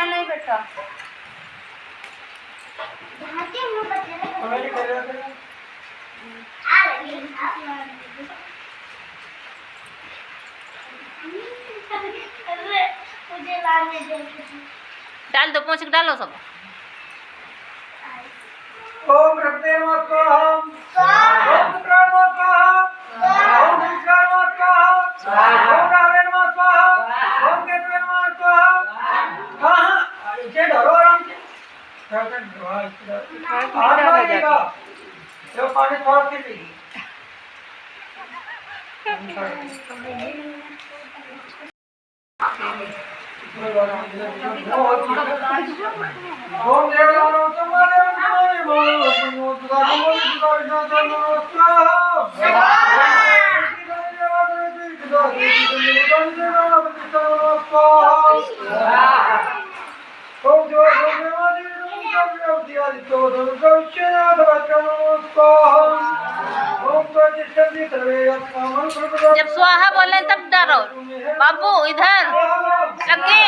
नहीं बेटा डाल दो, पोंछ के डालो सब। ओम रक्ते नमस्कार ओम शुक्राय नमस्कार ओम शुक्राय नमस्कार ओम रावे नमस्कार ओम केतवे नमस्कार। हाँ इसे डरो आराम से हाथ मारिएगा जो पानी थोड़ा सी पीजिए। ओम देवदानो तुम्हारे तुम्हारे बोलो तुम्हारे जब स्वाहा बोले तब डरो। बाबू इधर लगे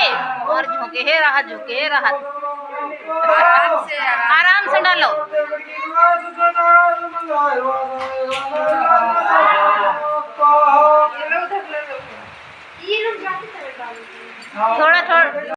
और झुके रहा आराम से डालो। थोड़ा